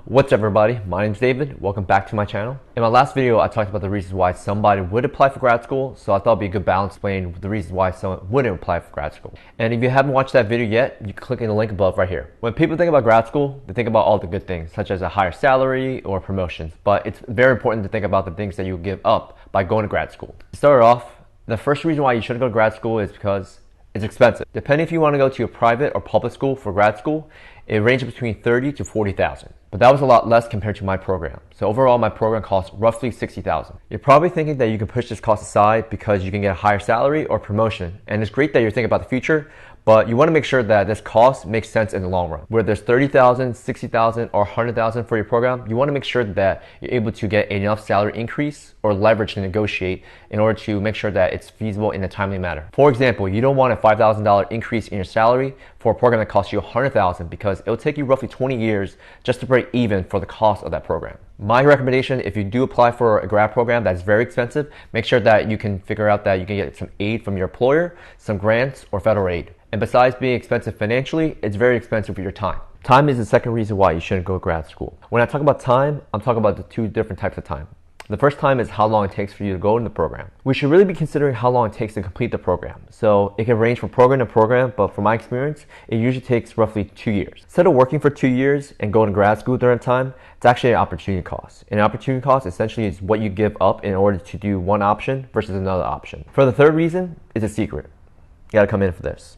What's up everybody, my name's David, welcome back to my channel. In my last video I talked about the reasons why somebody would apply for grad school, so I thought it'd be a good balance explaining the reasons why someone wouldn't apply for grad school. And if you haven't watched that video yet, you can click in the link above right here. When people think about grad school, they think about all the good things, such as a higher salary or promotions, but it's very important to think about the things that you give up by going to grad school. To start off, the first reason why you shouldn't go to grad school is because it's expensive. Depending if you want to go to a private or public school for grad school, it ranges between $30,000 to $40,000. But that was a lot less compared to my program. So overall, my program costs roughly $60,000. You're probably thinking that you can push this cost aside because you can get a higher salary or promotion. And it's great that you're thinking about the future, but you want to make sure that this cost makes sense in the long run. Whether there's $30,000, $60,000, or $100,000 for your program, you want to make sure that you're able to get enough salary increase or leverage to negotiate in order to make sure that it's feasible in a timely manner. For example, you don't want a $5,000 increase in your salary for a program that costs you $100,000 because it'll take you roughly 20 years just to break even for the cost of that program. My recommendation, if you do apply for a grad program that's very expensive, make sure that you can figure out that you can get some aid from your employer, some grants, or federal aid. And besides being expensive financially, it's very expensive for your time. Time is the second reason why you shouldn't go to grad school. When I talk about time, I'm talking about the two different types of time. The first time is how long it takes for you to go in the program. We should really be considering how long it takes to complete the program. So it can range from program to program, but from my experience, it usually takes roughly 2 years. Instead of working for 2 years and going to grad school during that time, it's actually an opportunity cost. And an opportunity cost essentially is what you give up in order to do one option versus another option. For the third reason, it's a secret. You gotta come in for this.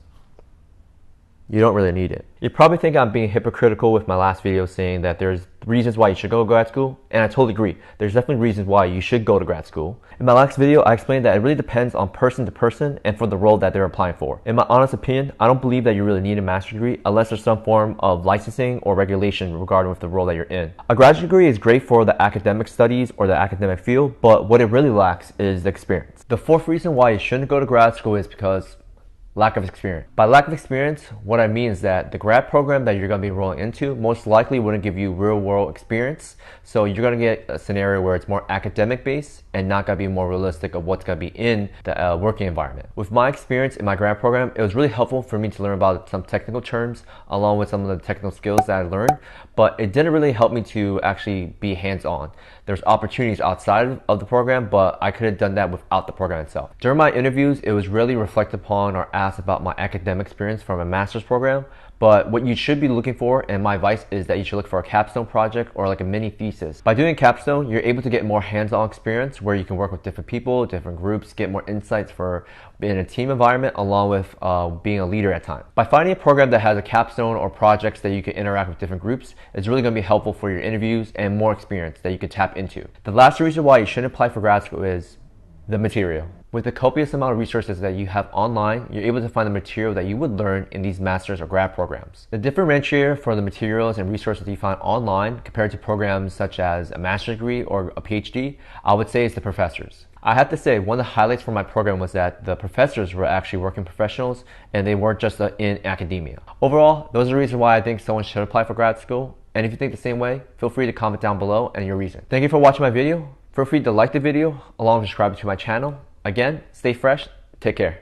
You don't really need it. You probably think I'm being hypocritical with my last video saying that there's reasons why you should go to grad school, and I totally agree. There's definitely reasons why you should go to grad school. In my last video, I explained that it really depends on person to person and for the role that they're applying for. In my honest opinion, I don't believe that you really need a master's degree unless there's some form of licensing or regulation regarding with the role that you're in. A graduate degree is great for the academic studies or the academic field, but what it really lacks is the experience. The fourth reason why you shouldn't go to grad school is because lack of experience. By lack of experience, what I mean is that the grad program that you're going to be enrolling into most likely wouldn't give you real world experience. So you're going to get a scenario where it's more academic based and not going to be more realistic of what's going to be in the working environment. With my experience in my grad program, it was really helpful for me to learn about some technical terms along with some of the technical skills that I learned, but it didn't really help me to actually be hands-on. There's opportunities outside of the program, but I could have done that without the program itself. During my interviews, it was really reflected upon or asked about my academic experience from a master's program, but what you should be looking for, and my advice is that you should look for a capstone project or like a mini thesis. By doing capstone, you're able to get more hands-on experience where you can work with different people, different groups, get more insights for being in a team environment along with being a leader at times. By finding a program that has a capstone or projects that you can interact with different groups, it's really going to be helpful for your interviews and more experience that you can tap into. The last reason why you shouldn't apply for grad school is the material. With the copious amount of resources that you have online, you're able to find the material that you would learn in these master's or grad programs. The differentiator for the materials and resources you find online compared to programs such as a master's degree or a PhD, I would say is the professors. I have to say, one of the highlights for my program was that the professors were actually working professionals and they weren't just in academia. Overall, those are the reasons why I think someone should apply for grad school. And if you think the same way, feel free to comment down below and your reason. Thank you for watching my video. Feel free to like the video along with subscribing to my channel. Again, stay fresh, take care.